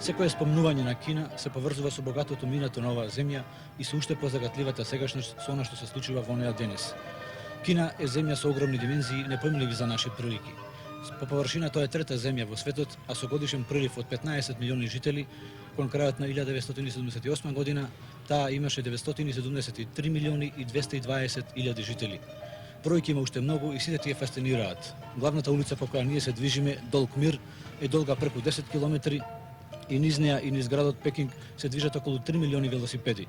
Секое спомнување на Кина се поврзува со богатото минато на оваа земја и со уште позагатливата сегашност со она што се случува во неа денес. Кина е земја со огромни димензии, непоимливи за наши прилики. По површина тоа е трета земја во светот, а со годишен прилив од 15 милиони жители, кон крајот на 1978 година, таа имаше 973 милиони и 220 илјади жители. Бројки има уште многу и сите тие фасцинираат. Главната улица по која ние се движиме, Долг Мир, е долга преку 10 километри и низ неа и низ градот Пекинг се движат околу 3 милиони велосипеди.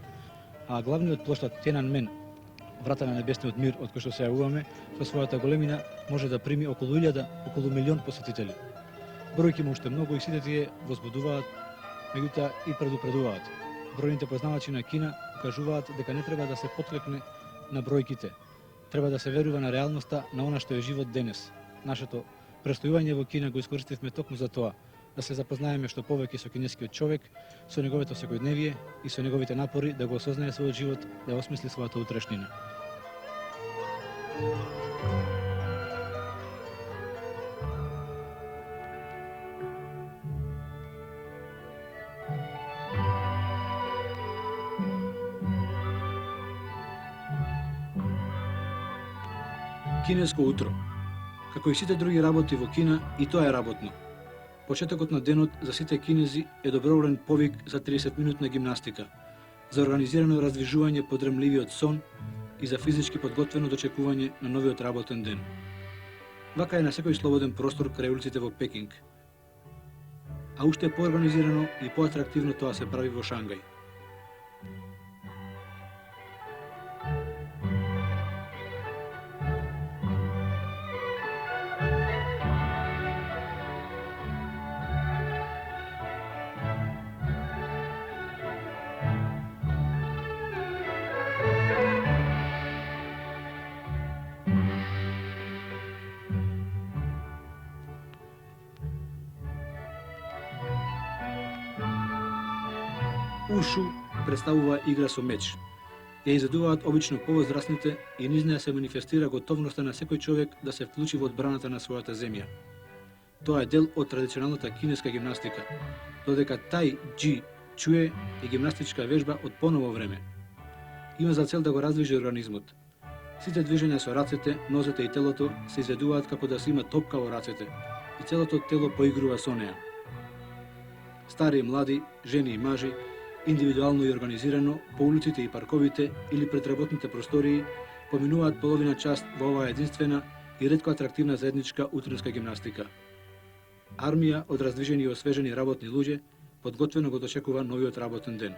А главниот плоштад Тиананмен, врата на небесниот мир од кој што се јавуваме, со својата големина може да прими околу 1000, околу милион посетители. Бројки има уште многу и сите тие возбудуваат, меѓутоа и предупредуваат. Бројните познавачи на Кина кажуваат дека не треба да се потклекне на бројките. Треба да се верува на реалноста на она што е живот денес. Нашето престојување во Кина го искористивме токму за тоа, да се запознаеме што повеќе со кинескиот човек, со неговото секојдневие и со неговите напори да го осознае својот живот, да осмисли својата утрешнина. Кинеско утро. Како и сите други работи во Кина, и тоа е работно. Почетокот на денот за сите кинези е доброволен повик за 30-минутна гимнастика, за организирано раздвижување по дремливиот сон и за физички подготвено дочекување на новиот работен ден. Вака е на секој слободен простор крај улиците во Пекинг. А уште поорганизирано и поатрактивно тоа се прави во Шангај. Ушу представува игра со меч. Ја изедуваат обично повозрастните и низ неа се манифестира готовноста на секој човек да се вклучи во одбраната на својата земја. Тоа е дел од традиционалната кинеска гимнастика, додека тај джи чуе е гимнастичка вежба од поново време. Има за цел да го раздвижи организмот. Сите движења со рацете, нозете и телото се изведуваат како да се има топка во рацете и целото тело поигрува со неа. Стари и млади, жени и мажи, индивидуално и организирано, по улиците и парковите или пред работните простории, поминуваат половина час во оваа единствена и ретко атрактивна заедничка утринска гимнастика. Армија од раздвижени и освежени работни луѓе подготвено го дочекува новиот работен ден.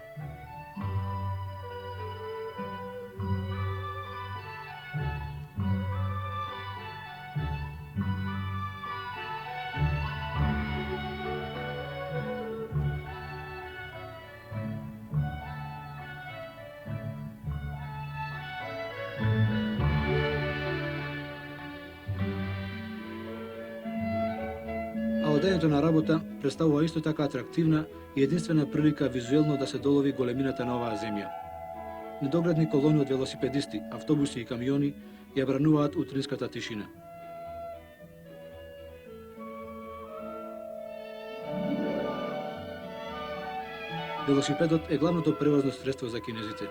Одењето на работа представува исто така атрактивна и единствена прилика визуелно да се долови големината на оваа земја. Недогледни колони од велосипедисти, автобуси и камиони ја брануваат утринската тишина. Велосипедот е главното превозно средство за кинезите.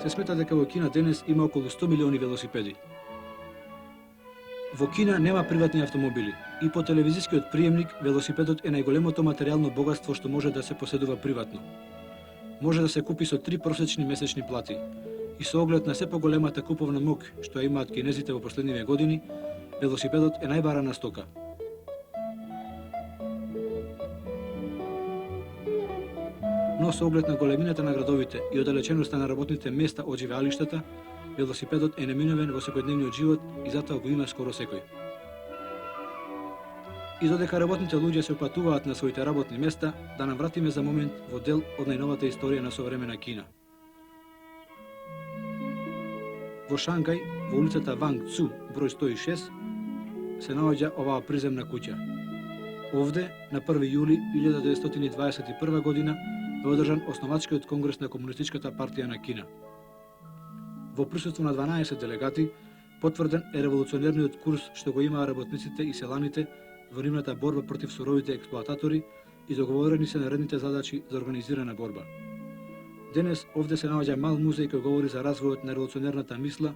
Се смета дека во Кина денес има околу 100 милиони велосипеди. Во Кина нема приватни автомобили и по телевизискиот приемник велосипедот е најголемото материјално богатство што може да се поседува приватно. Може да се купи со 3 просечни месечни плати и со оглед на се поголемата куповна моќ што ја имаат кинезите во последниве години, велосипедот е најбарана стока. Но со оглед на големината на градовите и оддалеченоста на работните места од живеалиштата, велосипедот е неминувен во секојдневниот живот и затоа го има скоро секој. И додека работните луѓе се опатуваат на своите работни места, да навратиме за момент во дел од најновата историја на современа Кина. Во Шангај, во улицата Ванг Цу, број 106, се наоѓа оваа приземна куќа. Овде, на 1 јули 1921 година, е одржан основачкиот конгрес на Комунистичката партија на Кина. Во присуство на 12 делегати, потврден е револуционерниот курс што го имаа работниците и селаните во нивната борба против суровите експлоататори и договорени се наредните задачи за организирана борба. Денес овде се наоѓа мал музеј кој говори за развојот на револуционерната мисла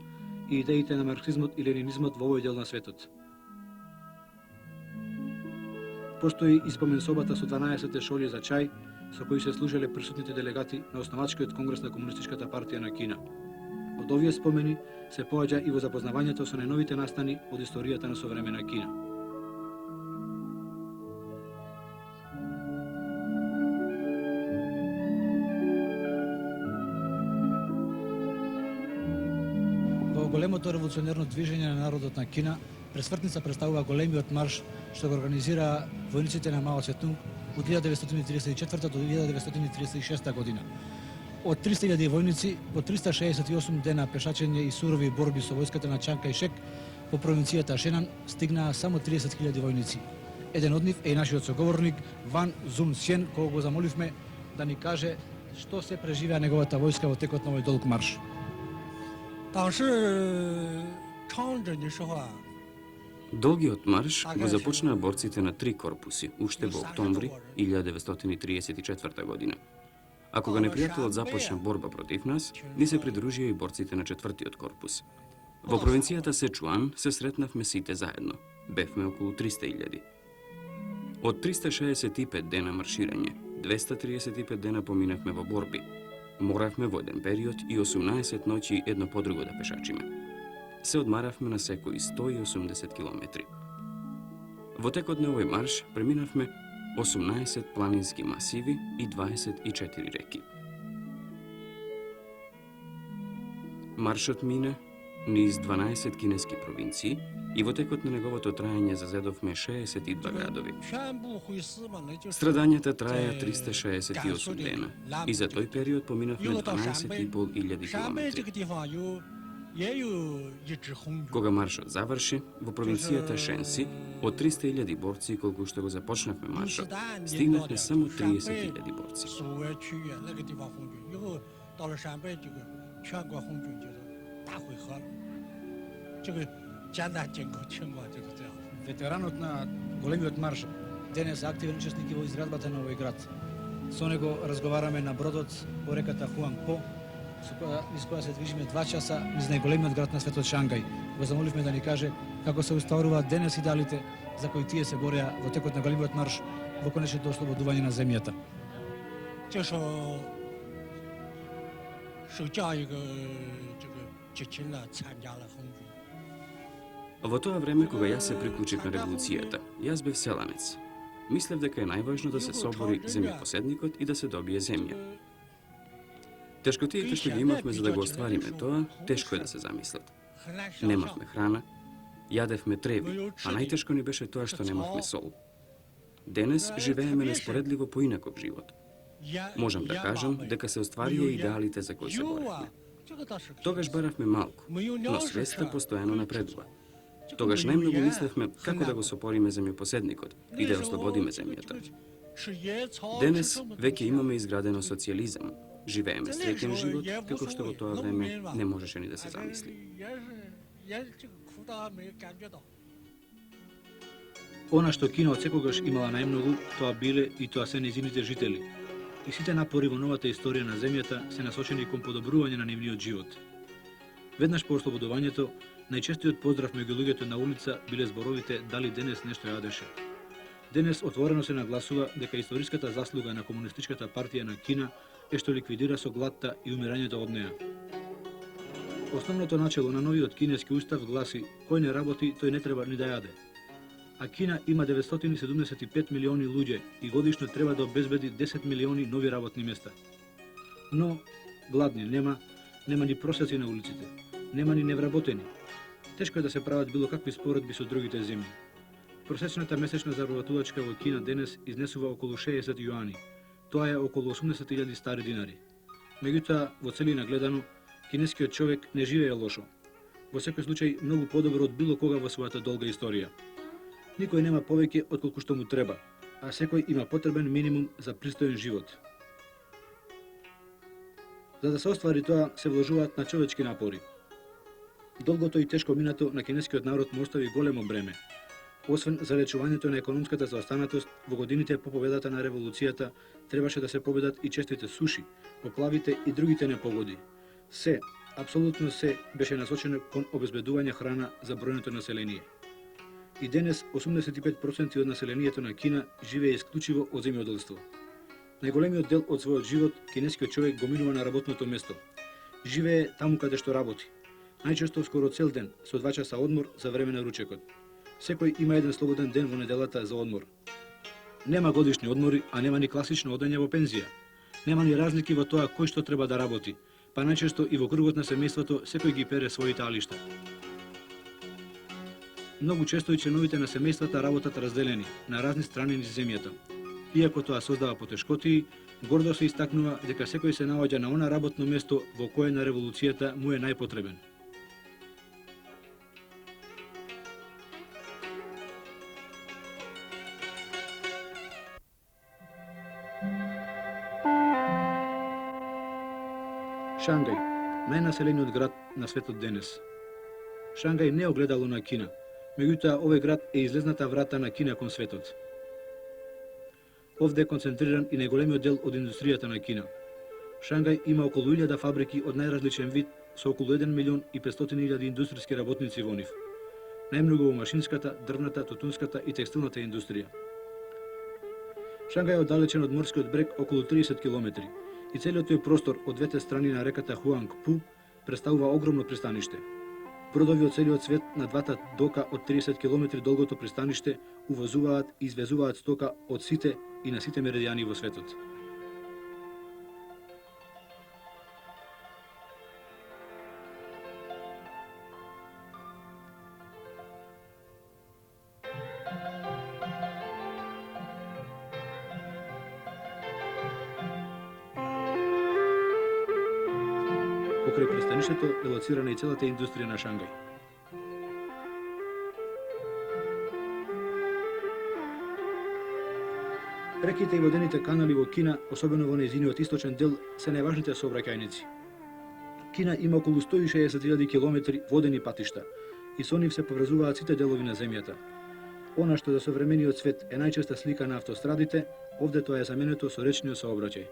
и идеите на марксизмот и ленинизмот во овој дел на светот. Постои и спомен собата со 12 шолји за чај, со кои се служеле присутните делегати на основачкиот конгрес на Комунистичката партија на Кина. Од овие спомени се поаѓа и во запознавањето со најновите настани од историјата на современа Кина. Во големото револуционерно движење на народот на Кина, пресвртница представува големиот марш што го организира војниците на Мао Цетунг од 1934 до 1936 година. Од 300.000 војници, по 368 дена пешачење и сурови борби со војската на Чан Кај-шек по провинцијата Шенан стигнаа само 30.000 војници. Еден од нив е и нашиот соговорник Ван Зун Сјен, кој го замоливме да ни каже што се преживеа неговата војска во текот на овој долг марш. Долгиот марш го започнаа борците на 3 корпуси, уште во октомври 1934 година. А кога непријателот започна борба против нас, ни се придружија и борците на 4-тиот корпус. Во провинцијата Сечуан се сретнавме сите заедно. Бевме околу 300.000. Од 365 дена марширање, 235 дена поминавме во борби. Моравме во еден период и 18 ноќи едно по друго да пешачиме. Се одмаравме на секои 180 километри. Во текот на овој марш преминавме 18 планински масиви и 24 реки. Маршот мине низ 12 кинески провинции и во текот на неговото траење зазедовме 62 градови. Страдањата траја 368 дена и за тој период поминавме 12.500 километри. Кога маршот заврши, во провинцијата Шенси, од 300.000 борци колку што го започнавме маршот, стигнавме само 30.000 борци. Ветеранот на големиот марш денес е активен учесник во изградбата на овој град. Со него разговараме на бродот по реката Хуангпо, низ која се движиме 2 часа низ најголемиот град на светот Шангај. Го замоливме да ни каже како се уставаруваат денес идеалите за кои тие се бореа во текот на големиот марш во конечното ослободување на земјата. Во тоа време кога јас се приклучив на револуцијата, јас бев селанец. Мислев дека е најважно да се собори земјопоседникот и да се добие земја. Тешкотиите што ги имавме за да го оствариме тоа, тешко е да се замислат. Немавме храна, јадевме треви, а најтешко ни беше тоа што немавме сол. Денес живееме неспоредливо поинаков живот. Можам да кажам дека се остварија идеалите за кои се боревме. Тогаш баравме малку, но свеста постојано напредува. Тогаш најмногу мислевме како да го сопориме земјопоседникот и да ја ослободиме земјата. Денес веќе имаме изградено социјализам. Живееме среќен живот, како што во тоа време не можеше ни да се замисли. Она што Кина од секогаш имала најмногу, тоа биле и тоа се нејзините жители. И сите напори во новата историја на земјата се насочени кон подобрување на нивниот живот. Веднаш по ослободувањето, најчестиот поздрав меѓу луѓето на улица биле зборовите дали денес нешто јадеше. Денес отворено се нагласува дека историската заслуга на Комунистичката партија на Кина е што ликвидира со гладта и умирањето од неа. Основното начело на новиот кинески устав гласи: кој не работи, тој не треба ни да јаде. А Кина има 975 милиони луѓе и годишно треба да обезбеди 10 милиони нови работни места. Но гладни нема ни просеци на улиците, нема ни невработени. Тешко е да се прават било какви споредби со другите земји. Просечната месечна заработувачка во Кина денес изнесува околу 60 јуани. Тоа е околу 80.000 стари динари. Меѓутоа, во целина гледано, кинескиот човек не живее лошо. Во секој случај, многу подобро од било кога во својата долга историја. Никој нема повеќе отколку што му треба, а секој има потребен минимум за пристоен живот. За да се оствари тоа, се вложуваат на човечки напори. Долгото и тешко минато на кинескиот народ му остави големо бреме. Освен залечувањето на економската заостанатост, во годините по победата на револуцијата требаше да се победат и честите суши, поплавите и другите непогоди. Се, апсолутно се, беше насочено кон обезбедување храна за бројното население. И денес 85% од населението на Кина живее исклучиво од земјоделство. Најголемиот дел од својот живот кинескиот човек го минува на работното место. Живее таму каде што работи. Најчесто скоро цел ден, со 2 часа одмор за време на ручекот. Секој има еден слободен ден во неделата за одмор. Нема годишни одмори, а нема ни класично одење во пензија. Нема ни разлики во тоа кој што треба да работи, па најчесто и во кругот на семејството секој ги пере своите алишта. Многу често и членовите на семејствата работат разделени на разни страни низ земјата. Иако тоа создава потешкоти, гордо се истакнува дека секој се наоѓа на она работно место во кое на револуцијата му е најпотребен. Шангај, најнаселениот град на светот денес. Шангај не е огледало на Кина, меѓутоа овој град е излезната врата на Кина кон светот. Овде е концентриран и најголемиот дел од индустријата на Кина. Шангај има околу 1000 фабрики од најразличен вид со околу 1.500.000 индустријски работници во нив. Најмногу во машинската, дрвната, тутунската и текстилната индустрија. Шангај е оддалечен од морскиот брег околу 30 километри и целиот тој простор од двете страни на реката Хуангпу представува огромно пристаниште. Бродови од целиот свет на двата дока од 30 километри долгото пристаниште увозуваат и извезуваат стока од сите и на сите меридијани во светот. Покрај пристаништето е лоцирана и целата индустрија на Шангај. Реките и водените канали во Кина, особено во нејзиниот источен дел, се најважните сообраќајници. Кина има околу 160.000 километри водени патишта и со нив се поврзуваат сите делови на земјата. Она што за современиот свет е најчеста слика на автострадите, овде тоа е заменето со речниот сообраќај.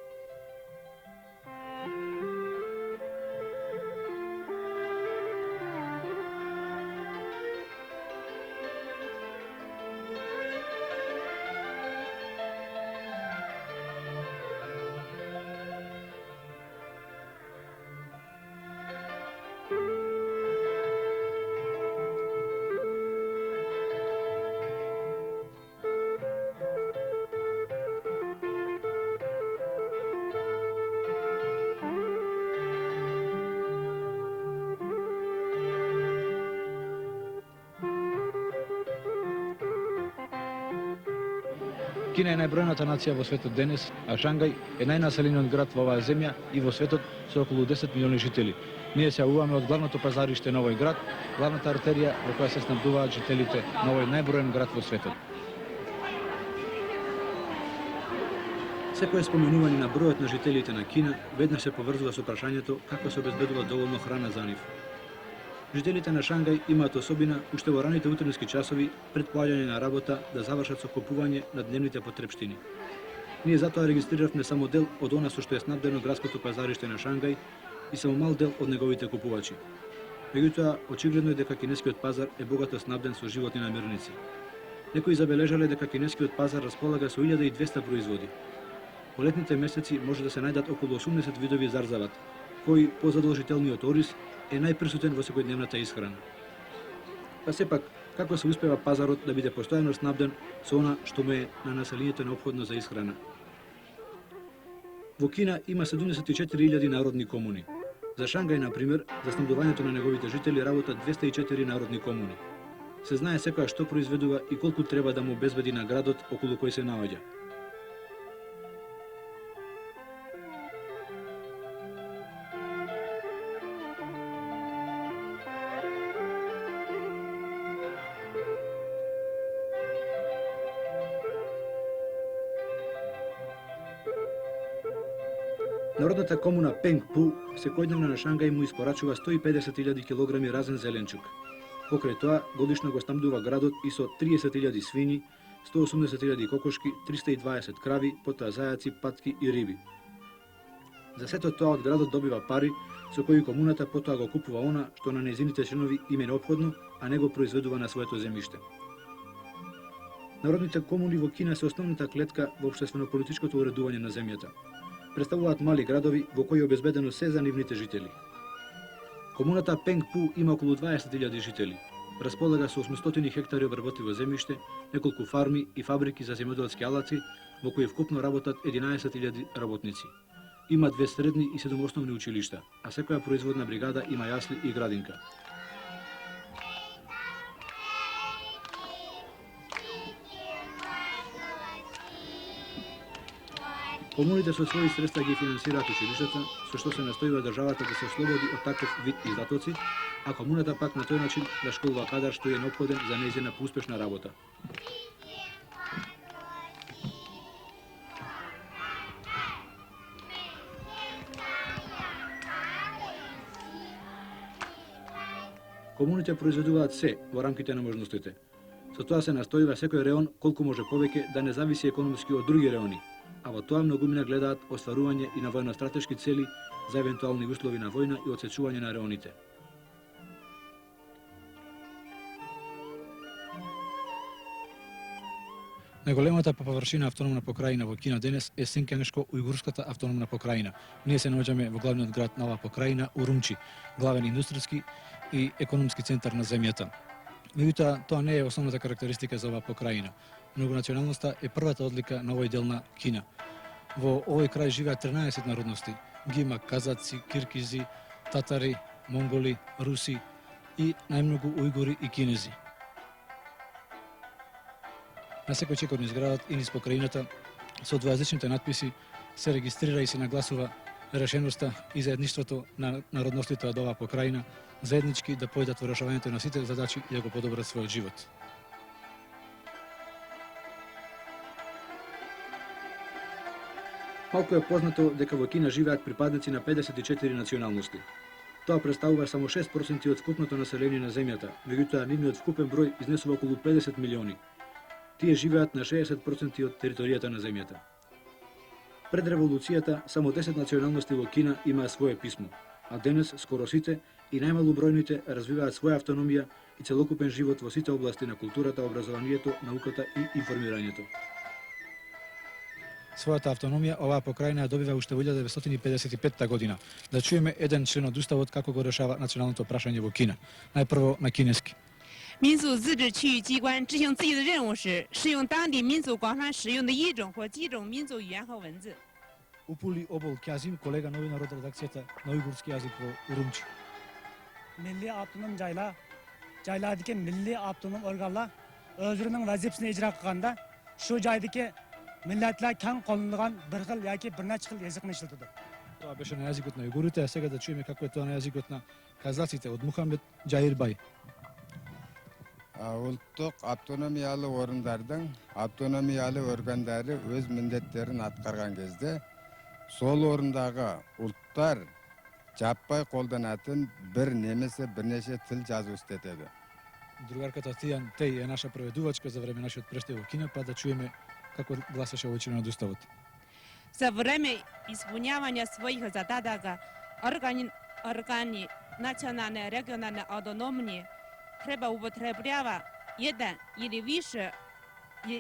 Кина е најбројната нација во светот денес, а Шангај е најнаселениот град во оваа земја и во светот со околу 10 милиони жители. Ние се јавуваме од главното пазариште на овој град, главната артерија во која се снабдуваат жителите на овој најброен град во светот. Секое споменување на бројот на жителите на Кина веднаш се поврзува со прашањето како се обезбедува доволно храна за нив. Жителите на Шангај имаат особина уште во раните утренски часови пред поаѓање на работа да завршат со купување на дневните потрепштини. Ние затоа регистриравме само дел од она со што е снабдено градското пазариште на Шангај и само мал дел од неговите купувачи. Меѓутоа, очигледно е дека кинескиот пазар е богато снабден со животни намирници. Некои забележале дека кинескиот пазар располага со 1200 производи. Во летните месеци може да се најдат околу 80 видови зарзават, кој позадолжителниот ориз е најприсутен во секојдневната исхрана. Па сепак, како се успева пазарот да биде постојано снабден со она што му е на населението неопходно за исхрана? Во Кина има 74.000 народни комуни. За Шангај, например, за снабдувањето на неговите жители работат 204 народни комуни. Се знае секоја што произведува и колку треба да му обезбеди на градот околу кој се наоѓа. Народната комуна Пенгпу секојдневно на Шангај му испорачува 150.000 килограми разен зеленчук. Покрај тоа, годишно го снабдува градот и со 30.000 свињи, 180.000 кокошки, 320 крави, потоа зајаци, патки и риби. За сето тоа од градот добива пари, со кои комуната потоа го купува она што на нејзините членови им е неопходно, а не го произведува на своето земјиште. Народните комуни во Кина се основната клетка во општествено-политичкото уредување на земјата. Представуваат мали градови во кои е обезбедено се за нивните жители. Комуната Пенгпу има околу 20.000 жители. Располага со 800 хектари обработливо земјиште, неколку фарми и фабрики за земјоделски алаци, во кои вкупно работат 11.000 работници. Има 2 средни и 7 основни училишта, а секоја производна бригада има јасли и градинка. Комуните со своји средства ги финансираат училиштата, со што се настојува државата да се ослободи од таков вид издатоци, а комуната пак на тој начин да школува кадар што е неопходен за нејзина поуспешна работа. Комуните произведуваат се во рамките на можностите. Со тоа се настојува секој реон колку може повеќе да не зависи економски од други реони, а во тоа многумина гледаат остварување и на војно-стратешки цели за евентуални услови на војна и отсечување на реоните. Најголемата по површина автономна покрајина во Кина денес е Синкиангшко-ујгурската автономна покрајина. Ние се наоѓаме во главниот град на оваа покрајина, Урумчи, главен индустријски и економски центар на земјата. Меѓутоа, тоа не е основната карактеристика за оваа покрајина. Многонационалноста е првата одлика на овој дел на Кина. Во овој крај живеат 13 народности. Ги има казаци, киркизи, татари, монголи, руси и најмногу ујгури и кинези. На секој чекор низ градот и низ покрајината со двојазичните надписи се регистрира и се нагласува решеноста и заедништвото на народностите од оваа покрајина заеднички да појдат во решавањето на сите задачи и да го подобрат својот живот. Малку е познато дека во Кина живеат припадници на 54 националности. Тоа представува само 6% од вкупното население на земјата, меѓутоа нивниот вкупен број изнесува околу 50 милиони. Тие живеат на 60% од територијата на земјата. Пред револуцијата, само 10 националности во Кина имаа свое писмо, а денес скоро сите и најмалобројните развиваат своја автономија и целокупен живот во сите области на културата, образованието, науката и информирањето. Својата автономија оваа покрајна ја добива уште во 1955 година. Да чуеме еден член од уставот како го решава националното прашање во Кина. Најпрво на кинески. 民族自治区域机关执行自己的任务时，使用当地民族广泛使用的一种或几种民族语言和文字。 Упули Обол Кязим, колега новинар од редакцијата на уйгурски јазик во Урумчи. Milli avtonom joylardagi milliy avtonom organlar o'zlarining vazifasini ijro qilganda shu joydagi millatlar keng qo'llanilgan bir xil yoki bir necha xil yozikni ishlatadi. Тоа беше на јазикот на уйгурите, а сега да чуеме како е тоа на јазикот на казаците од Мухамед Џаирбай. Улуттук автономиялы орундардын автономиялы органдары өз міндеттерин аткарган кезде сол орундагы улуттар жаппай колдонатын бир немесе бир нече тил жазуу истетеди. Другарката Тијан Теј е наша преведувачка за време нашиот престој во Кина, па да чуеме како гласеше овој член од уставот. За время исполнявания своих задаток органи национальной, региональной автономии треба употреблява jedan или više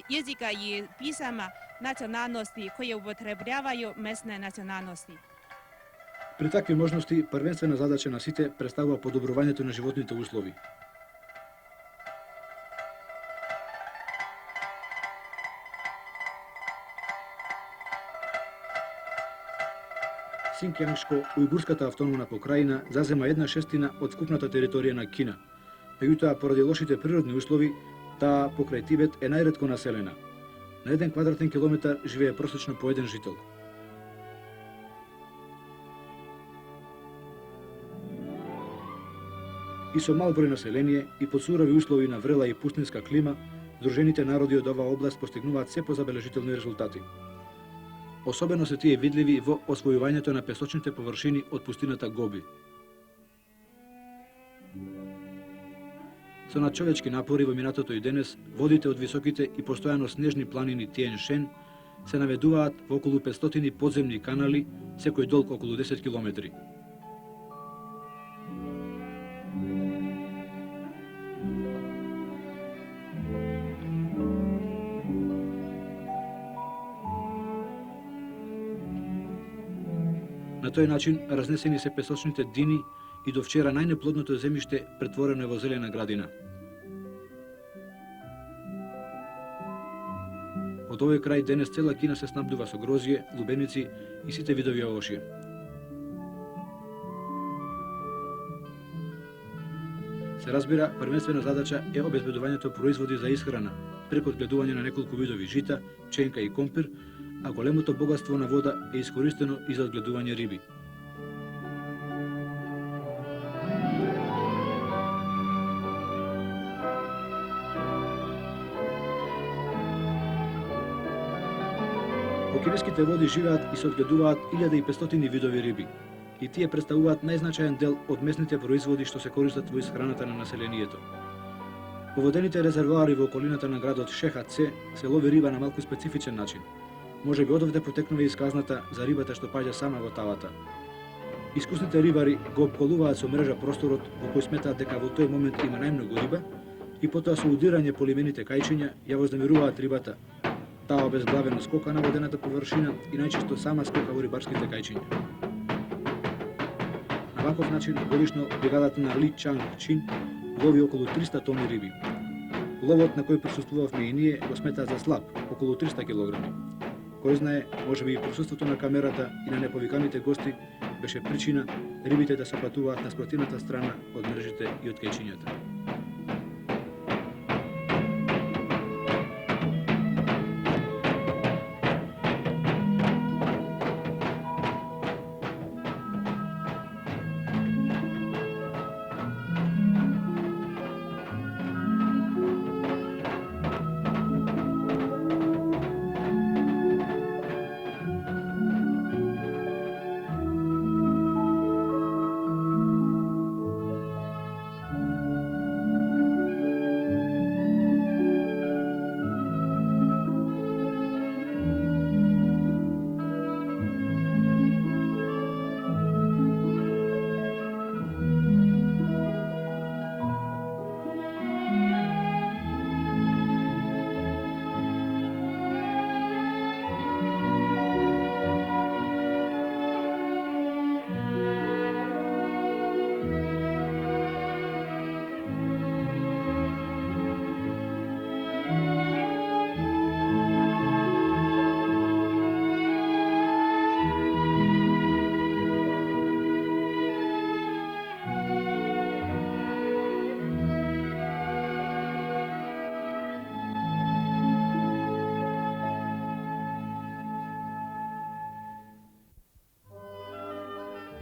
jezika i pisama nacionalnosti koje upotrebljavaju mesne nacionalnosti. При такви можности, првенствена задача на сите представува подобрувањето на животните услови. Синкиангшко-ујгурската автономна покрајина зазема 1/6 од вкупната територија на Кина. Меѓутоа, поради лошите природни услови, таа покрај Тибет е најретко населена. На 1 квадратен километар живее просечно по еден жител. И со мал број население и под сурови услови на врела и пустинска клима, Сдружените народи од оваа област постигнуваат се позабележителни резултати. Особено се тие видливи во освојувањето на песочните површини од пустината Гоби. Со надчовечки напори во минатото и денес, водите од високите и постојано снежни планини Тиен Шен се наведуваат во околу 500 подземни канали, секој долг околу 10 километри. На тој начин разнесени се песочните дини и до вчера најнеплодното земјиште претворено е во зелена градина. Од овој крај денес цела Кина се снабдува со грозје, лубеници и сите видови овошје. Се разбира, првенствена задача е обезбедувањето производи за исхрана, преку одгледување на неколку видови жита, пченка и компир, а големото богатство на вода е искористено и за одгледување риби. Во кинеските води живеат и се одгледуваат 1500 видови риби, и тие представуваат најзначаен дел од местните производи што се користат во исхраната на населението. Во водените резервоари во околината на градот Шехатсе се лови риба на малку специфичен начин. Може би одовде потекнува исказната за рибата што паѓа сама во тавата. Искусните рибари го обколуваат со мрежа просторот во кој сметаат дека во тој момент има најмногу риба и потоа со удирање по лимените кајчиња ја вознемируваат рибата. Таа обезглавено скока на водената површина и најчесто сама скока во рибарските кајчиња. На ваков начин годишно бригадата на Ли Чанг Чин лови околу 300 тони риби. Ловот на кој присуствувавме и ние го сметаат за слаб, околу 300 килограми. Кој знае, можеби и присуството на камерата и на неповиканите гости беше причина рибите да се патуваат на спротивната страна од мрежите и од кајчињата.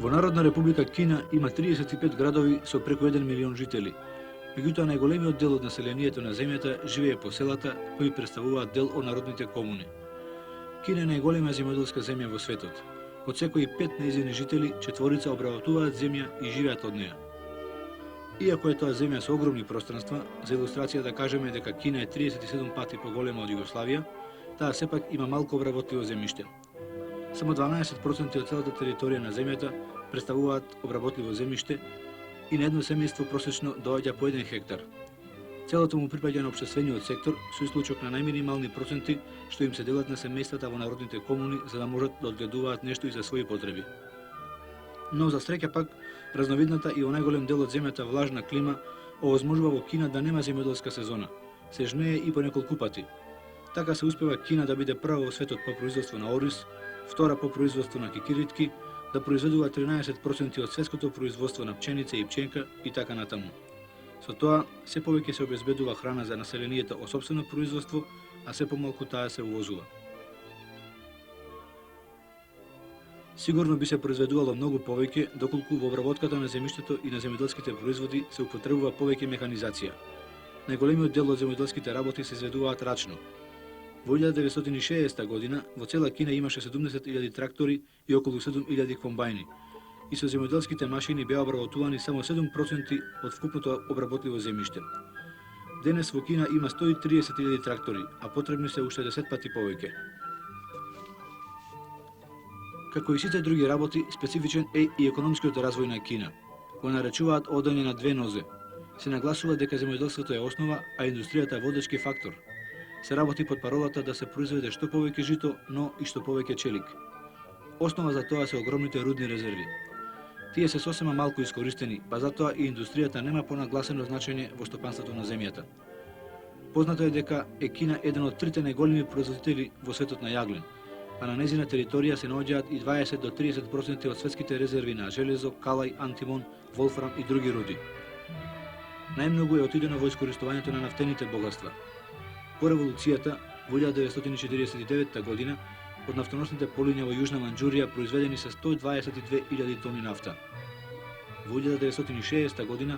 Во Народна република Кина има 35 градови со преку 1 милион жители. Меѓутоа најголемиот дел од населението на земјата живее по селата, кои представуваат дел од народните комуни. Кина е најголема земјоделска земја во светот. Од секои 5 нејзини жители, 4 обработуваат земја и живеат од неа. Иако е тоа земја со огромни пространства, за илустрација да кажеме дека Кина е 37 пати поголема од Југославија, таа сепак има малку обработливо земјиште. Само 12% од целата територија на земјата представуваат обработливо земјиште и на едно семејство просечно доаѓа по 1 хектар. Целото му припаѓа на општествениот сектор со исклучок на најминимални проценти што им се делат на семејствата во народните комуни за да можат да одгледуваат нешто и за своји потреби. Но за среќа пак, разновидната и во најголем дел од земјата влажна клима овозможува во Кина да нема земјоделска сезона. Се жнее и по неколку пати. Така се успева Кина да биде прва во светот по производство на ориз, втора по производство на кикиритки, да произведува 13% од светското производство на пченица и пченка и така натаму. Со тоа, се повеќе се обезбедува храна за населението од сопствено производство, а се помалку таа се увозува. Сигурно би се произведувало многу повеќе, доколку во обработката на земјиштето и на земјоделските производи се употребува повеќе механизација. Најголемиот дел од земјоделските работи се изведуваат рачно. Во 1960 година во цела Кина имаше 70.000 трактори и околу 7.000 комбајни. И со земјоделските машини беа обработувани само 7% од вкупното обработливо земјиште. Денес во Кина има 130.000 трактори, а потребни се уште 10 пати повеќе. Како и сите други работи, специфичен е и економскиот развој на Кина. Го наречуваат одење на две нозе. Се нагласува дека земјоделството е основа, а индустријата водечки фактор. Се работи под паролата да се произведе што повеќе жито, но и што повеќе челик. Основа за тоа се огромните рудни резерви. Тие се сосема малку искористени, па затоа и индустријата нема понагласено значење во стопанството на земјата. Познато е дека е Кина еден од трите најголеми производители во светот на јаглен, а на незина територија се наоѓаат и 20 до 30% од светските резерви на железо, калај, антимон, волфрам и други руди. Најмногу е отидено во искористувањето на нафтените богатства. По револуцијата, во 1949 година, од нафтоносните полиња во Јужна Манџурија произведени се 122.000 тони нафта. Во 1960 година,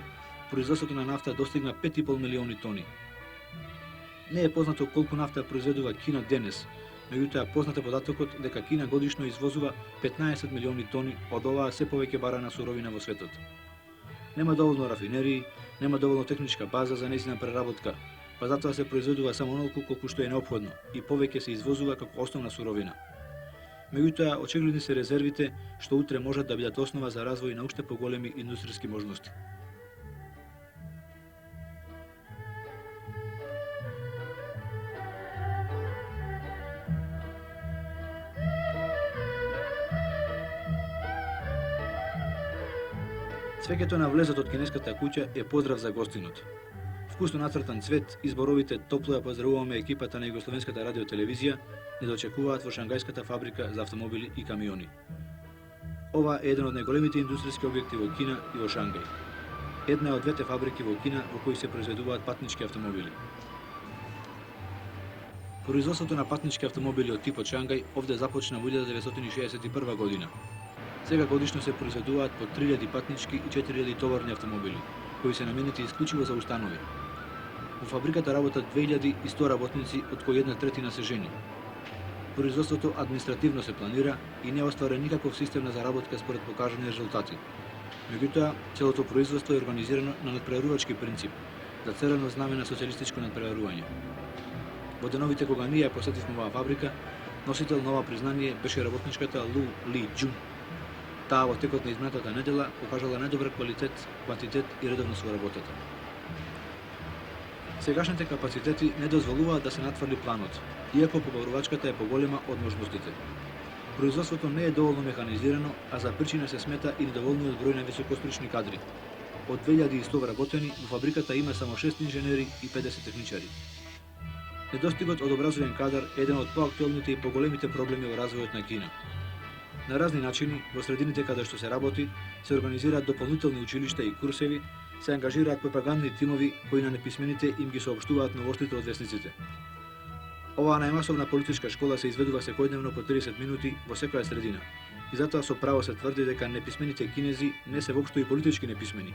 производството на нафта достигна 5,5 милиони тони. Не е познато колку нафта произведува Кина денес, меѓутоа познат е податокот дека Кина годишно извозува 15 милиони тони од оваа се повеќе барана суровина во светот. Нема доволно рафинерии, нема доволно техничка база за нејзина преработка, па затоа се произведува само онолку колку што е неопходно и повеќе се извозува како основна суровина. Меѓутоа, очигледни се резервите што утре можат да бидат основа за развој на уште поголеми индустријски можности. Цвеќето на влезот од кинеската куќа е поздрав за гостинот. Вкусно нацртан цвет и зборовите топло ја поздравуваме екипата на Југословенската радиотелевизија не дочекуваат во шангајската фабрика за автомобили и камиони. Ова е еден од најголемите индустријски објекти во Кина и во Шангај. Една од двете фабрики во Кина во кои се произведуваат патнички автомобили. Производството на патнички автомобили од типот Шангај овде започна во 1961 година. Сега годишно се произведуваат по 3000 патнички и 4000 товарни автомобили, кои се наменети исклучиво за установи. Во фабриката работат 2100 работници, од кои 1/3 се жени. Производството административно се планира и не остварен никаков систем на заработка според покажани резултати. Меѓутоа, целото производство е организирано на надпреварувачки принцип, зацелено знаме на социјалистичко надпреварување. Во деновите кога ние ја посетивме оваа фабрика, носител на ова признание беше работничката Лу Ли Џун. Таа во текот на изминатата недела покажала најдобар квалитет, квантитет и редовност во работата. Сегашните капацитети не дозволуваат да се натврли планот, иако побарувачката е поголема од можностите. Производството не е доволно механизирано, а за причина се смета и недоволниот број на високостручни кадри. Од 2100 вработени, во фабриката има само 6 инженери и 50 техничари. Недостигот од образовен кадар е еден од поактуелните и поголемите проблеми во развојот на Кина. На разни начини, во средините каде што се работи, се организираат дополнителни училишта и курсеви, се ангажираат пропагандни тимови кои на неписмените им ги соопштуваат новостите од весниците. Оваа најмасовна политичка школа се изведува секојдневно по 30 минути во секоја средина. И затоа со право се тврди дека неписмените кинези не се воопшто и политички неписмени.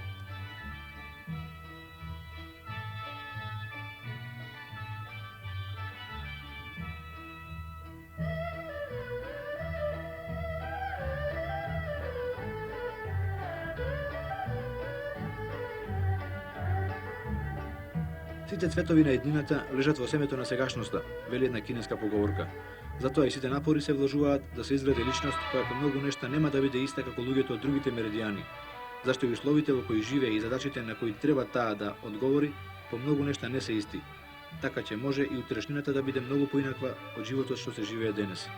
Сите цветови на еднината лежат во семето на сегашноста, вели една кинеска поговорка. Затоа и сите напори се вложуваат да се изгради личност која по многу нешта нема да биде иста како луѓето од другите меридијани, зашто и условите во кои живее и задачите на кои треба таа да одговори по многу нешта не се исти. Така ќе може и утрешнината да биде многу поинаква од животот што се живее денес.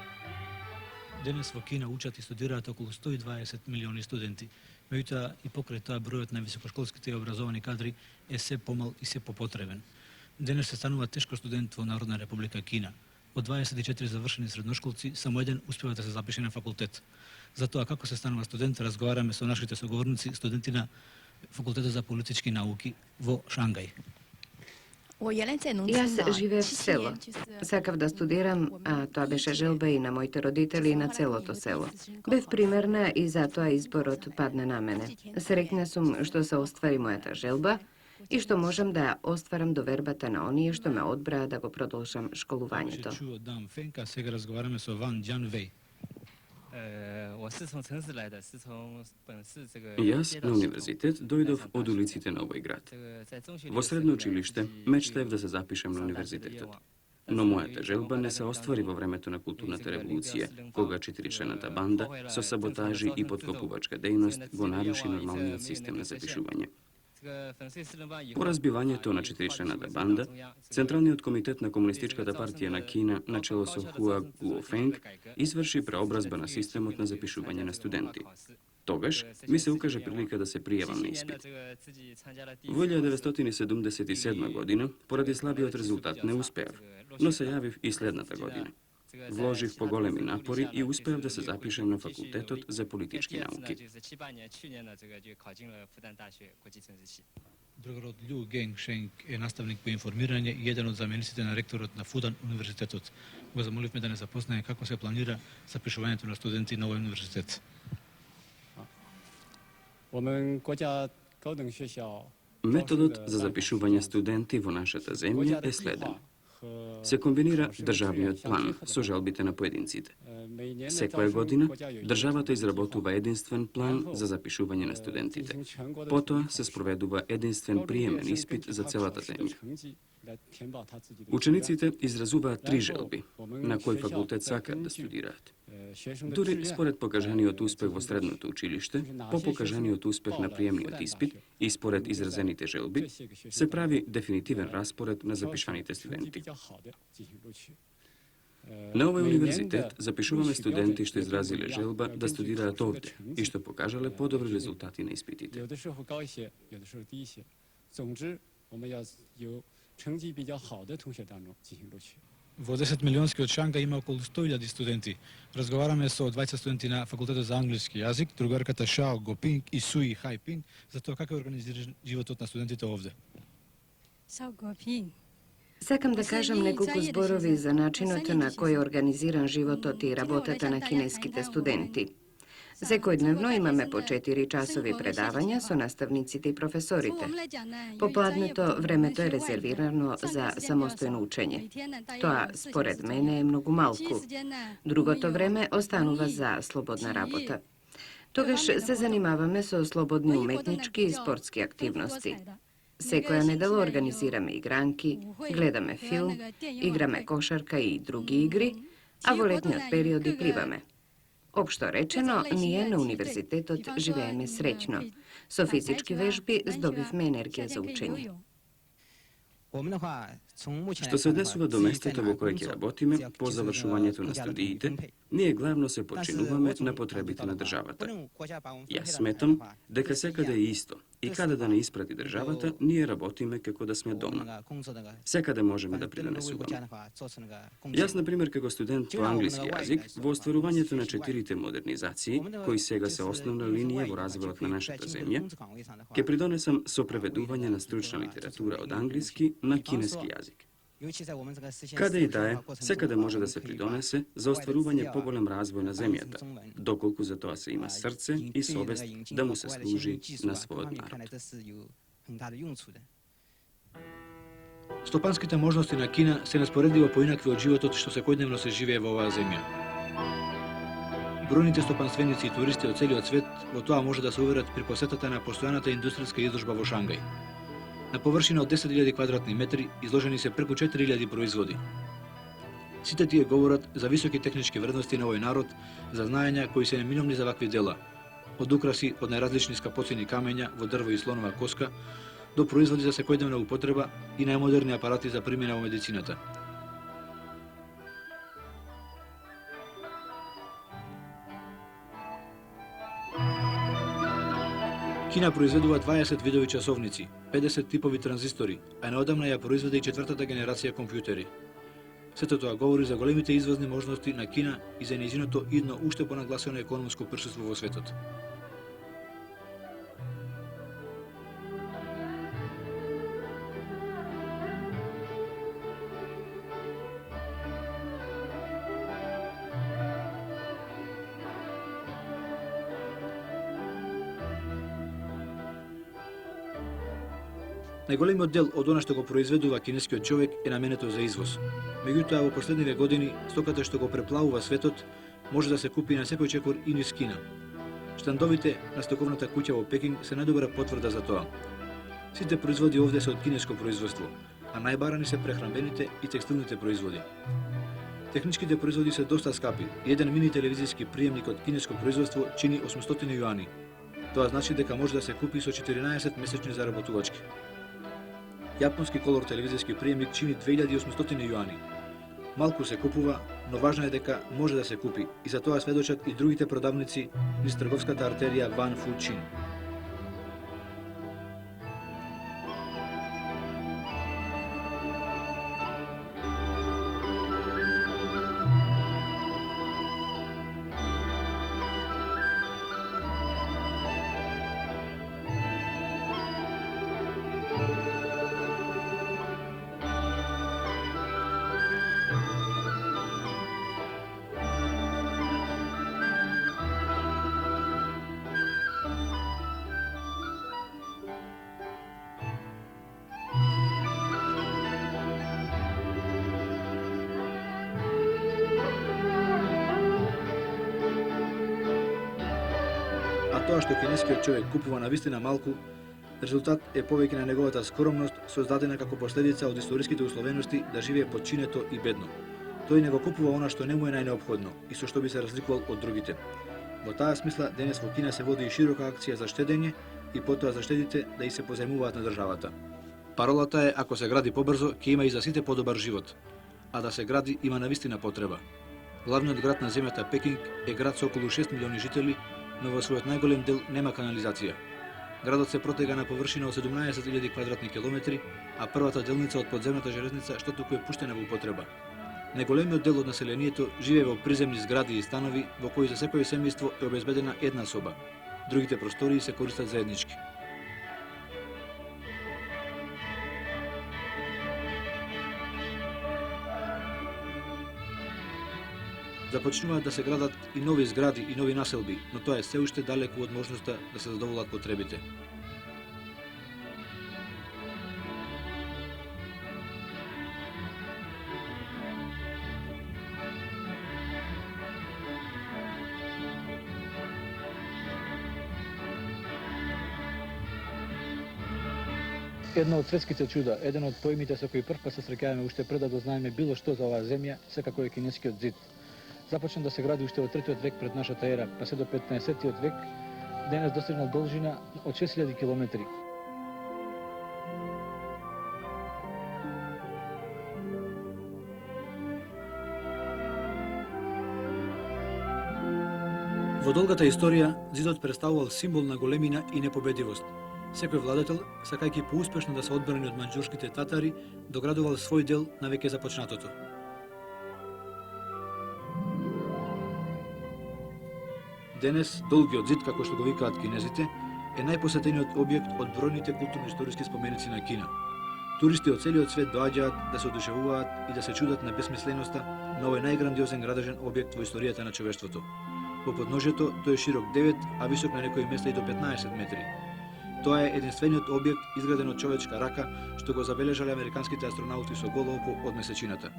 Денес во Кина учат и студираат околу 120 милиони студенти, меѓутоа и покрај тоа бројот на високошколските и образовани кадри е се помал и се попотребен. Денес се станува тешко студент во Народна република Кина. Од 24 завршени средношколци, само еден успева да се запише на факултет. Затоа како се станува студент, разговараме со нашите соговорници, студенти на Факултетот за политички науки во Шангај. Јас живеев в село. Сакав да студирам, а тоа беше желба и на моите родители и на целото село. Бев примерна и затоа изборот падна на мене. Среќна сум што се оствари мојата желба и што можам да ја остварам довербата на оние што ме одбраа да го продолжам школувањето. Сега разговараме со Ван Џан Веј. Јас на универзитет дојдов од улиците на овој град. Во средно училиште мечтаев да се запишем на универзитетот. Но мојата желба не се оствари во времето на културната револуција, кога 4-члената банда со саботажи и подкопувачка дејност го наруши нормалниот систем на запишување. По разбивањето на 4-члената банда, Централниот комитет на Комунистичката партија на Кина, начело со Хуа Гуофенг, изврши преобразба на системот на запишување на студенти. Тогаш ми се укаже прилика да се пријавам на испит. Во 1977 година, поради слабиот резултат не успеав, но се јавив и следната година. Вложив поголеми напори и успеав да се запишем на факултетот за политички науки. Другарот Лју Генг Шенг е наставник по информирање и еден од замениците на ректорот на Фудан универзитетот. Го замоливме да не запознае како се планира запишувањето на студенти на овој универзитет. Методот за запишување студенти во нашата земја е следен. Се комбинира државниот план со жалбите на поединците. Секоја година државата изработува единствен план за запишување на студентите. Потоа се спроведува единствен приемен испит за целата земја. Учениците изразуваат 3 желби на кој факултет сакаат да студираат. Дури според покажаниот успех во средното училиште, по покажаниот успех на приемниот испит и според изразените желби, се прави дефинитивен распоред на запишаните студенти. На овој универзитет запишуваме студенти што изразиле желба да студираат овде и што покажале подобри резултати на испитите. Во 10 милионскиот Шангај има околу 100.000 студенти. Разговараме со 20 студенти на факултетот за англиски јазик, другарката Шао Гопинг и Суи Хајпинг, за тоа како е организиран животот на студентите овде. Сакам да кажам неколку зборови за начинот на кој е организиран животот и работата на кинеските студенти. Секојдневно имаме по 4 часови предавања со наставниците и професорите. Попладнето времето е резервирано за самостојно учење. Тоа, според мене, е многу малку. Другото време останува за слободна работа. Тогаш се занимаваме со слободни уметнички и спортски активности. Секоја недела организираме игранки, гледаме филм, играме кошарка и други игри, а во летниот период и пливаме. Општо речено, ние на универзитетот живееме среќно. Со физички вежби здобивме енергија за учење. Што се однесува до местото во кое ќе работиме по завршувањето на студиите, ние главно се починуваме на потребите на државата. Јас сметам дека секаде е исто и каде да не испрати државата, ние работиме како да сме дома. Секаде можеме да придонесуваме. Јас, например, како студент по англиски јазик, во остварувањето на 4 модернизации, кои сега се основна линија во развојот на нашата земја, ќе придонесам со преведување на стручна литература од англиски на кинески јазик. Каде и да е, секаде може да се придонесе за остварување поголем развој на земјата, доколку за тоа се има срце и совест да му се служи на својот народ. Стопанските можности на Кина се неспоредливо поинакви од животот што секојдневно се живее во оваа земја. Бројните стопанственици и туристи од целиот свет во тоа може да се уверат при посетата на постојаната индустријска изложба во Шангај. На површина од 10.000 квадратни метри изложени се преку 4.000 производи. Сите тие говорат за високи технички вредности на овој народ, за знаења кои се неминовни за вакви дела. Од украси од најразлични скапоцени камења во дрво и слонова коска, до производи за секојдневна употреба и најмодерни апарати за примена во медицината. Кина произведува 20 видови часовници, 50 типови транзистори, а неодамна ја произведе и 4-та генерација компјутери. Сето тоа говори за големите извозни можности на Кина и за нејзиното идно уште понагласено економско присуство во светот. Најголемиот дел од она што го произведува кинескиот човек е наменето за извоз. Меѓутоа, во последниве години, стоката што го преплавува светот може да се купи на секој чекор и низ Кина. Штандовите на стоковната куќа во Пекинг се најдобра потврда за тоа. Сите производи овде се од кинеско производство, а најбарани се прехранбените и текстилните производи. Техничките производи се доста скапи и еден мини телевизиски приемник од кинеско производство чини 800 јуани. Тоа значи дека може да се купи со 14 месечни заработувачки. Јапонски колор телевизиски приемник чини 2800 јуани. Малку се купува, но важно е дека може да се купи и за тоа сведочат и другите продавници низ трговската артерија Ван Фу Чин. Тоа што кинескиот човек купува навистина малку, резултат е повеќе на неговата скромност, создадена како последица од историските условености да живее подчинето и бедно. Тој не го купува она што не му е најнеопходно и со што би се разликувал од другите. Во таа смисла, денес во Кина се води и широка акција за штедење и потоа за штедите да и се позајмуваат на државата. Паролата е, ако се гради побрзо, ќе има и за сите подобар живот, а да се гради има навистина потреба. Главниот град на земјата Пекинг е град со околу 6 милиони жители, но во својот најголем дел нема канализација. Градот се протега на површина од 17.000 квадратни километри, а првата делница од подземната железница што туку е пуштена во употреба. Најголемиот дел од населението живее во приземни згради и станови во кои за секој семејство е обезбедена една соба. Другите простории се користат заеднички. Започнуваат да се градат и нови згради и нови населби, но тоа е се уште далеку од можноста да се задоволат потребите. Едно од светските чуда, еден од поимите со кои првпат се среќаваме уште пред да дознаеме било што за оваа земја, секако е кинескиот зид. Започна да се гради уште во 3 век пред нашата ера, па се до 15 век, денес достигнал должина од 6000 километри. Во долгата историја, зидот представувал символ на големина и непобедивост. Секој владетел, сакајќи поуспешно да се одбрани од манџурските татари, доградувал свој дел на веќе започнатото. Денес, долгиот зид, како што го викаат кинезите, е најпосетениот објект од бројните културно-историски споменици на Кина. Туристи од целиот свет доаѓаат да се одушевуваат и да се чудат на бесмисленоста на овој најграндиозен градежен објект во историјата на човештвото. Во подножјето тој е широк 9, а висок на некои места и до 15 метри. Тоа е единствениот објект изграден од човечка рака што го забележале американските астронаути со голо око од месечината.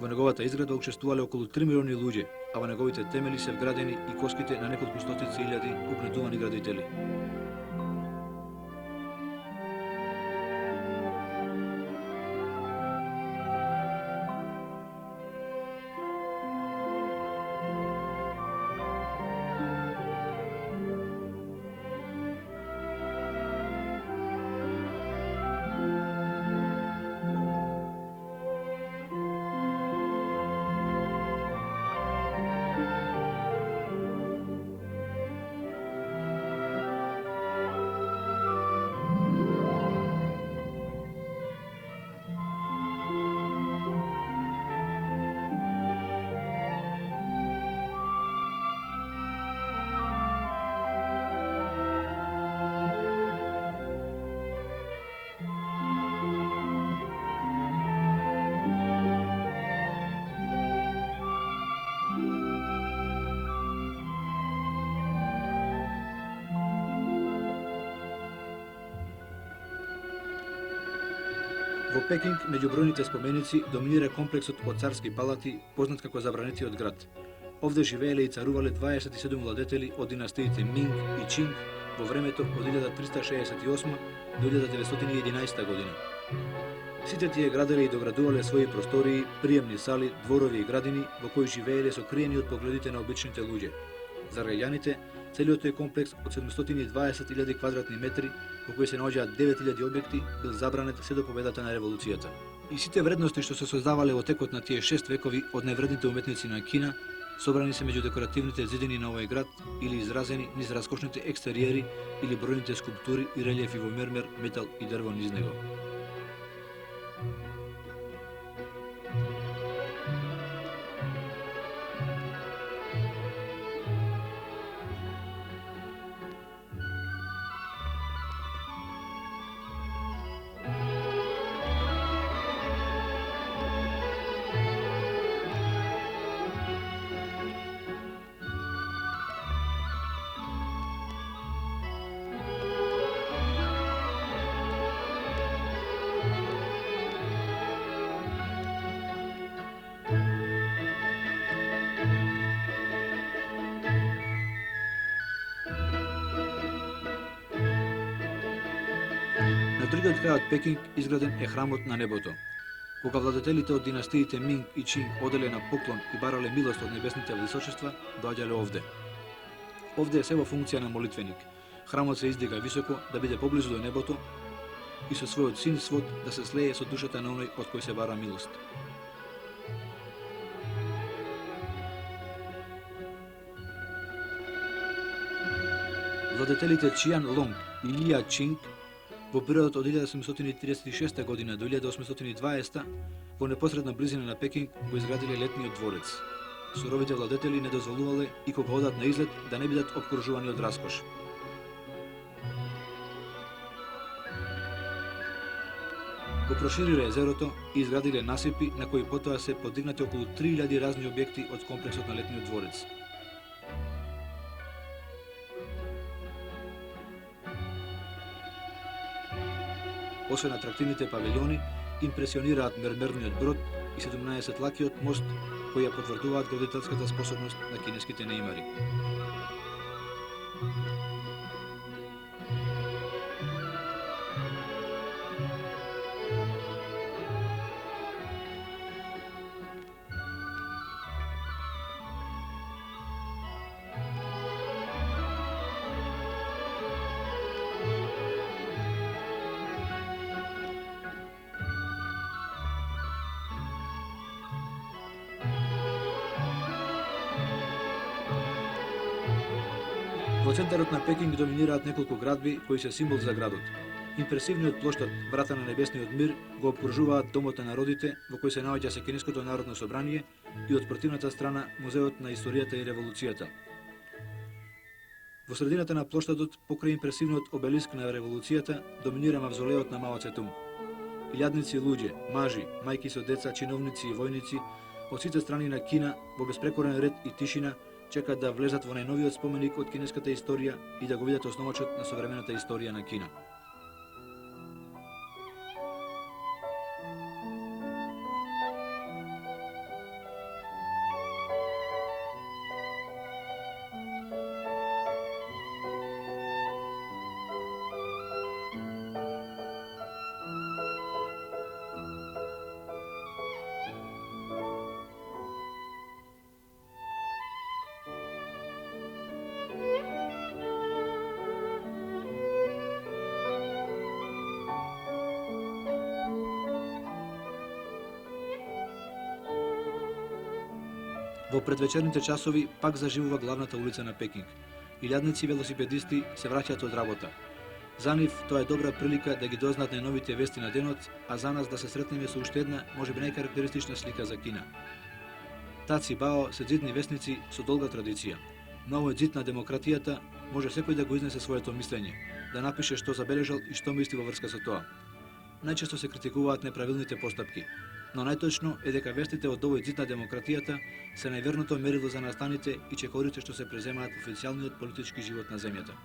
Во неговата изграда учествувале околу 3 милиони луѓе, а во неговите темели се вградени и коските на неколку стотици илјади упнетувани градители. Пекинг, меѓу бројните споменици, доминира комплексот од царски палати, познат како забранетиот град. Овде живееле и царувале 27 владетели од династиите Минг и Чинг во времето од 1368 до 1911 година. Сите тие граделе и доградувале своји простории, приемни сали, дворови и градини во кои живееле сокриени од погледите на обичните луѓе. За раѓаните, целиот тој комплекс од 720.000 квадратни метри, во кои се наоѓаат 9.000 објекти, бил забранет се до победата на револуцијата. И сите вредности што се создавале во текот на тие 6 векови од највредните уметници на Кина, собрани се меѓу декоративните зидини на овој град или изразени низ раскошните екстериери или бројните скулптури и релиефи во мермер, метал и дрво низ него. Другиот крај од Пекинг изграден е храмот на небото. Кога владетелите од династиите Минг и Чинг оделе на поклон и барале милост од небесните височества, доаѓале овде. Овде е се во функција на молитвеник. Храмот се издига високо да биде поблизу до небото и со својот син свод да се слее со душата на оној од кој се бара милост. Владетелите Чијан Лонг и Лија Чинг во периодот од 1736 година до 1820 во непосредна близина на Пекинг го изградиле летниот дворец. Суровите владетели не дозволувале и кога одат на излет да не бидат обкружувани од раскош. Го прошириле езерото и изградиле насипи на кои потоа се подигнати околу 3000 разни објекти од комплексот на летниот дворец. Освен атрактивните павилјони, импресионираат мермерниот брод и 17-лакиот мост, кои ја потврдуваат градителската способност на кинеските неимари. Во центарот на Пекинг доминираат неколку градби кои се символ за градот. Импресивниот плоштад Врата на небесниот мир го обкружуваат Домот на народите, во кој се наоѓа се Кинеското народно собрание и од противната страна Музеот на историјата и револуцијата. Во средината на плоштадот, покрај импресивниот обелиск на револуцијата, доминира мавзолеот на Мао Цетунг. Илјадници луѓе, мажи, мајки со деца, чиновници и војници од сите страни на Кина во беспрекорен ред и тишина чекаат да влезат во најновиот споменик од кинеската историја и да го видат основачот на современата историја на Кина. Во предвечерните часови пак заживува главната улица на Пекинг. Илјадници велосипедисти се враќаат од работа. За нив тоа е добра прилика да ги дознаат најновите вести на денот, а за нас да се сретнеме со уште една, можеби најкарактеристична слика за Кина. Таци Бао се ѕидни вестници со долга традиција. На овој ѕид на демократијата може секој да го изнесе своето мислење, да напише што забележал и што мисли во врска со тоа. Најчесто се критикуваат неправилните постапки, но најточно е дека вестите од овој ѕид на демократијата се најверното мерило за настаните и чекорите што се преземаат во официјалниот политички живот на земјата.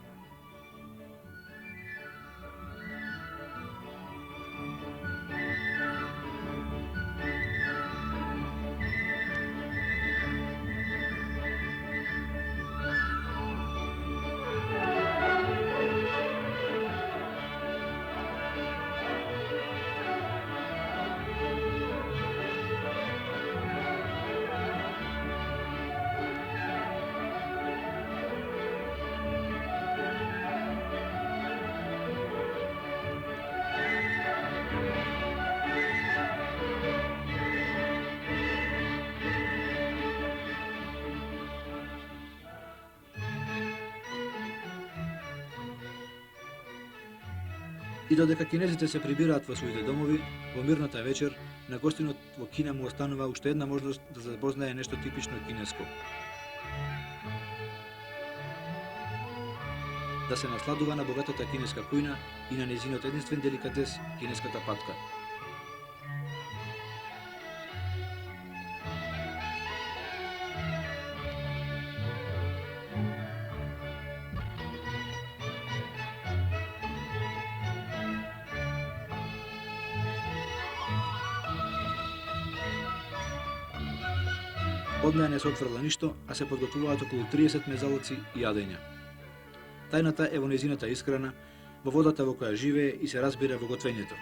И додека кинезите се прибираат во своите домови, во мирната вечер, на гостинот во Кина му останува уште една можност да запознае нешто типично кинеско. Да се насладува на богатата кинеска кујна и на нејзинот единствен деликатес, кинеската патка. Од неја не се отврла ништо, а се подготвуваат околу 30 мезалоци и јадења. Тајната е во нејзината исхрана, во водата во која живее и се разбира во готвењето.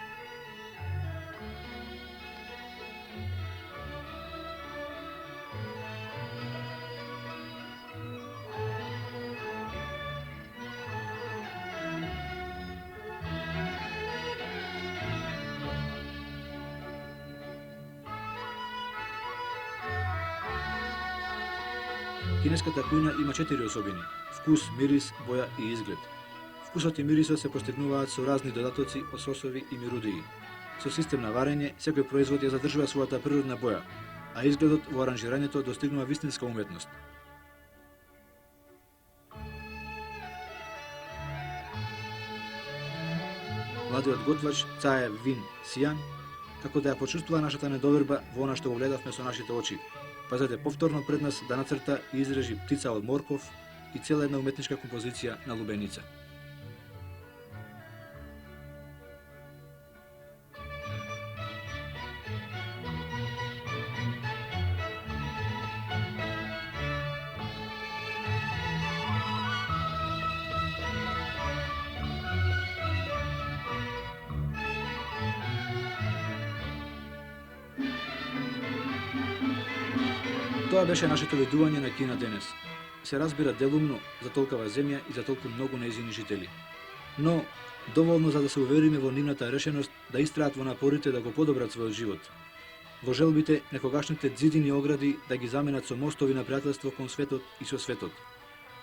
Кинеската кујна има 4 особини: вкус, мирис, боја и изглед. Вкусот и мирисот се постигнуваат со разни додатоци од сосови и мирудии. Со систем на варење, секој производ ја задржува својата природна боја, а изгледот во аранжирањето достигнува вистинска уметност. Младиот готвач Цаe Вин Сијан, како да ја почувствува нашата недоверба во она што го гледавме со нашите очи, па заде повторно пред нас да нацрта и изрежи птица од морков и цела една уметничка композиција на лубеница. Тоа беше нашето видување на Кина денес. Се разбира делумно за толкова земја и за толку многу нејзини жители. Но, доволно за да се увериме во нивната решеност да истраат во напорите да го подобрат својот живот. Во желбите некогашните ѕидини огради да ги заменат со мостови на пријателство кон светот и со светот.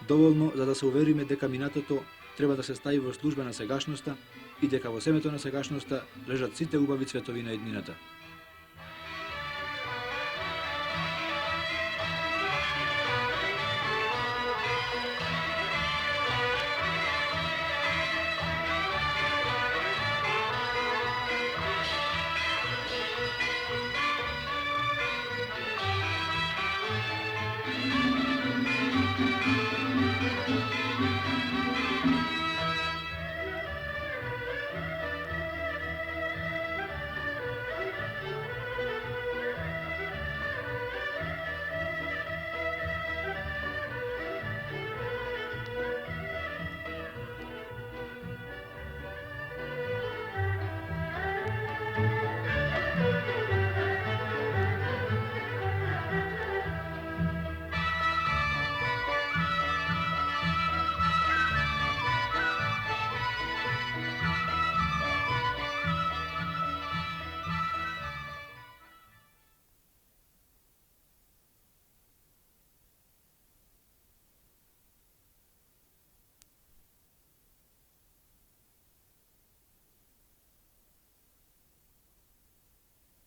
Доволно за да се увериме дека минатото треба да се стави во служба на сегашноста и дека во семето на сегашноста лежат сите убави цветови на еднината.